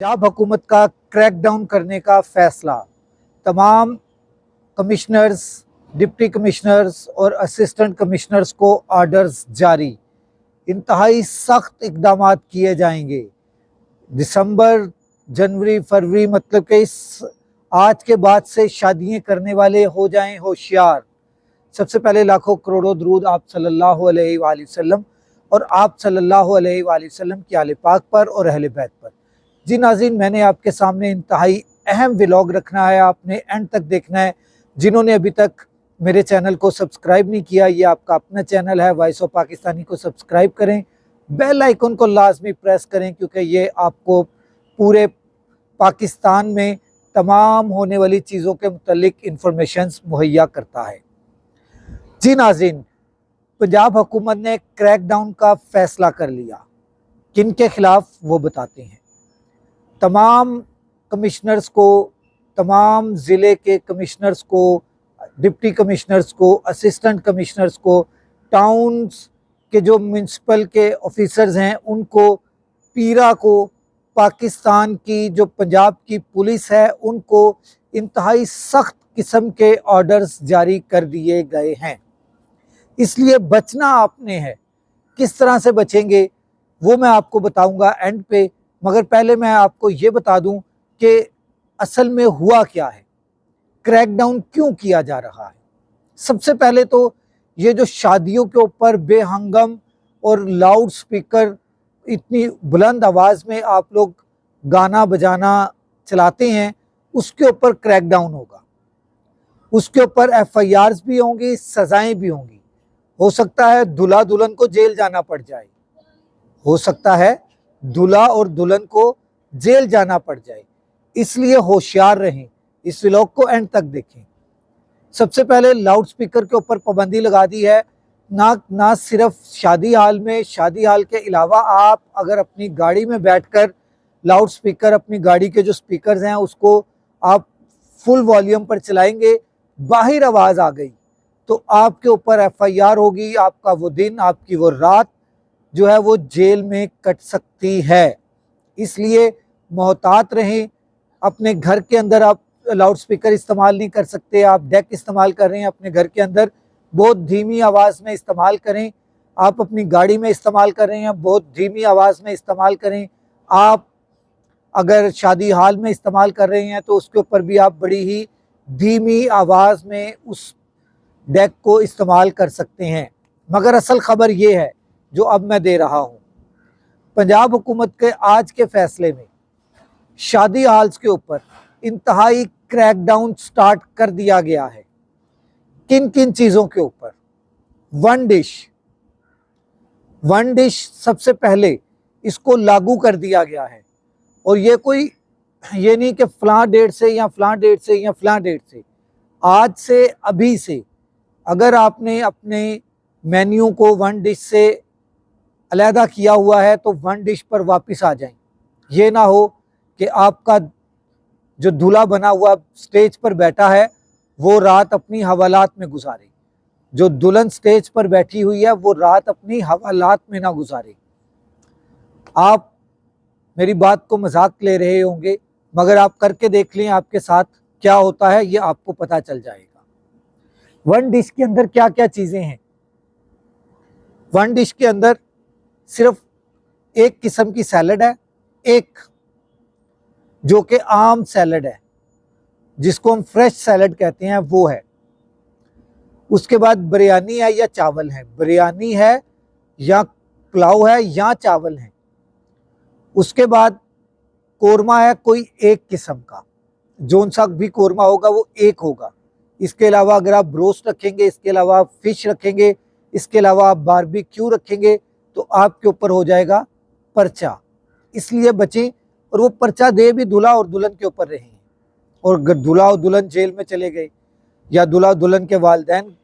पंजाब हुकूमत का क्रैकडाउन करने का फैसला। तमाम कमिश्नर्स, डिप्टी कमिश्नर्स और असिस्टेंट कमिश्नर्स को आर्डर्स जारी। इंतहाई सख्त इकदाम किए जाएंगे। दिसंबर, जनवरी, फरवरी मतलब कि इस आज के बाद से शादियां करने वाले हो जाएं होशियार। सबसे पहले लाखों करोड़ों दरूद आप सल्लल्लाहु अलैहि वसल्लम और आप सल्लल्लाहु अलैहि वसल्लम की आले पाक पर और अहले बैत पर। जी नाज़रीन, मैंने आपके सामने इंतहाई अहम व्लॉग रखना है, आपने एंड तक देखना है। जिन्होंने अभी तक मेरे चैनल को सब्सक्राइब नहीं किया, ये आपका अपना चैनल है वॉइस ऑफ पाकिस्तानी को सब्सक्राइब करें, बेल आइकन को लाजमी प्रेस करें, क्योंकि ये आपको पूरे पाकिस्तान में तमाम होने वाली चीज़ों के मुतल्लिक इंफॉर्मेशन मुहैया करता है। जी नाज़रीन, पंजाब हुकूमत ने क्रैकडाउन का फैसला कर लिया। किन के खिलाफ वो बताते हैं। तमाम कमिश्नर्स को, तमाम ज़िले के कमिश्नर्स को, डिप्टी कमिश्नर्स को, असिस्टेंट कमिश्नर्स को, टाउन्स के जो म्यूनसिपल के ऑफिसर्स हैं उनको, पीरा को, पाकिस्तान की जो पंजाब की पुलिस है उनको इंतहाई सख्त किस्म के ऑर्डर्स जारी कर दिए गए हैं। इसलिए बचना आपने है। किस तरह से बचेंगे वो मैं आपको बताऊंगा एंड पे, मगर पहले मैं आपको ये बता दूं कि असल में हुआ क्या है, क्रैकडाउन क्यों किया जा रहा है। सबसे पहले तो ये जो शादियों के ऊपर बेहंगम और लाउड स्पीकर, इतनी बुलंद आवाज़ में आप लोग गाना बजाना चलाते हैं, उसके ऊपर क्रैकडाउन होगा। उसके ऊपर FIRs भी होंगी, सज़ाएं भी होंगी। हो सकता है दूल्हा दुल्हन को जेल जाना पड़ जाए, हो सकता है दूल्हा और दुल्हन को जेल जाना पड़ जाए। इसलिए होशियार रहें, इस व्लॉग को एंड तक देखें। सबसे पहले लाउड स्पीकर के ऊपर पाबंदी लगा दी है। ना सिर्फ शादी हाल में, शादी हाल के अलावा आप अगर अपनी गाड़ी में बैठकर लाउड स्पीकर, अपनी गाड़ी के जो स्पीकर्स हैं उसको आप फुल वॉल्यूम पर चलाएंगे, बाहर आवाज़ आ गई तो आपके ऊपर FIR होगी। आपका वो दिन, आपकी वो रात जो है वो जेल में कट सकती है। इसलिए मोहतात रहें। अपने घर के अंदर आप लाउड स्पीकर इस्तेमाल नहीं कर सकते, आप डेक इस्तेमाल कर रहे हैं अपने घर के अंदर, बहुत धीमी आवाज़ में इस्तेमाल करें। आप अपनी गाड़ी में इस्तेमाल कर रहे हैं, बहुत धीमी आवाज़ में इस्तेमाल करें। आप अगर शादी हाल में इस्तेमाल कर रहे हैं तो उसके ऊपर भी आप बड़ी ही धीमी आवाज़ में उस डेक को इस्तेमाल कर सकते हैं। मगर असल खबर ये है जो अब मैं दे रहा हूँ। पंजाब हुकूमत के आज के फैसले में शादी हाल्स के ऊपर इंतहाई क्रैकडाउन स्टार्ट कर दिया गया है। किन किन चीज़ों के ऊपर? वन डिश सबसे पहले इसको लागू कर दिया गया है। और ये नहीं कि फ़लाँ डेट से या फ़लाँ डेट से या फ़लाँ डेट से, आज से, अभी से अगर आपने अपने मेन्यू को वन डिश से अलहदा किया हुआ है तो वन डिश पर वापस आ जाएं। ये ना हो कि आपका जो दूल्हा बना हुआ स्टेज पर बैठा है वो रात अपनी हवालात में गुजारे, जो दुल्हन स्टेज पर बैठी हुई है वो रात अपनी हवालात में ना गुजारे। आप मेरी बात को मजाक ले रहे होंगे, मगर आप करके देख लें आपके साथ क्या होता है, ये आपको पता चल जाएगा। वन डिश के अंदर क्या क्या चीज़ें हैं। वन डिश के अंदर सिर्फ एक किस्म की सैलड है, एक जो कि आम सैलड है जिसको हम फ्रेश सैलड कहते हैं वो है। उसके बाद बिरयानी है या चावल है, बिरयानी है या पुलाव है या चावल है। उसके बाद कोरमा है कोई एक किस्म का, जोन सा भी कोरमा होगा वो एक होगा। इसके अलावा अगर आप ब्रोस्ट रखेंगे, इसके अलावा आप फिश रखेंगे, इसके अलावा आप बारबेक्यू रखेंगे तो आपके ऊपर हो जाएगा पर्चा। इसलिए बचें और वो पर्चा दे भी दूल्हा और दुल्हन के ऊपर रहे। और अगर दूल्हा और दुल्हन जेल में चले गए, या दूल्हा और दुल्हन के वालिदैन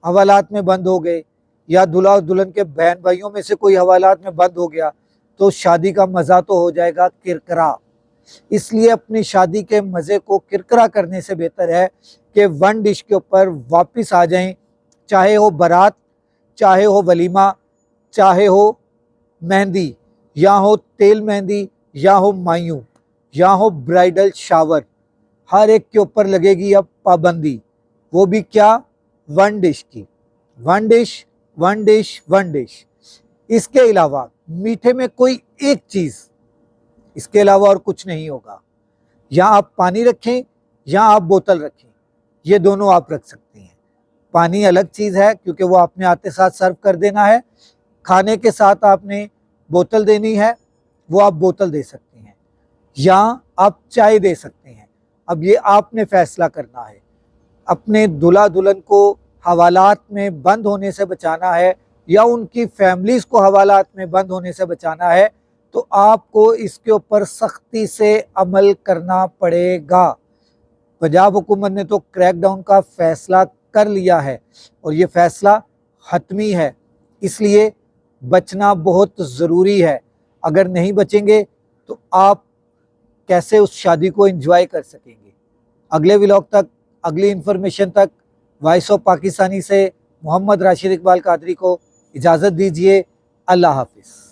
हवालात में बंद हो गए, या दूल्हा और दुल्हन के बहन भाइयों में से कोई हवालात में बंद हो गया, तो शादी का मज़ा तो हो जाएगा किरकिरा। इसलिए अपनी शादी के मज़े को किरकिरा करने से बेहतर है कि वन डिश के ऊपर वापस आ जाएं। चाहे हो बारात, चाहे हो वलीमा, चाहे हो मेहंदी, या हो तेल मेहंदी, या हो मायूं, यहाँ हो ब्राइडल शावर, हर एक के ऊपर लगेगी अब पाबंदी, वो भी क्या, वन डिश की, one dish one dish one dish. इसके अलावा मीठे में कोई एक चीज़, इसके अलावा और कुछ नहीं होगा। या आप पानी रखें या आप बोतल रखें, ये दोनों आप रख सकते हैं। पानी अलग चीज़ है क्योंकि वो आपने आते साथ सर्व कर देना है, खाने के साथ आपने बोतल देनी है, वो आप बोतल दे सकते हैं या आप चाय दे सकते हैं। अब ये आपने फैसला करना है। अपने दूल्हा दुल्हन को हवालात में बंद होने से बचाना है या उनकी फैमिलीज़ को हवालात में बंद होने से बचाना है, तो आपको इसके ऊपर सख्ती से अमल करना पड़ेगा। पंजाब हुकूमत ने तो क्रैकडाउन का फैसला कर लिया है और ये फैसला हतमी है, इसलिए बचना बहुत ज़रूरी है। अगर नहीं बचेंगे तो आप कैसे उस शादी को एंजॉय कर सकेंगे। अगले व्लॉग तक, अगली इन्फॉर्मेशन तक वॉइस ऑफ पाकिस्तानी से मोहम्मद राशिद इकबाल कादरी को इजाज़त दीजिए। अल्लाह हाफिज़।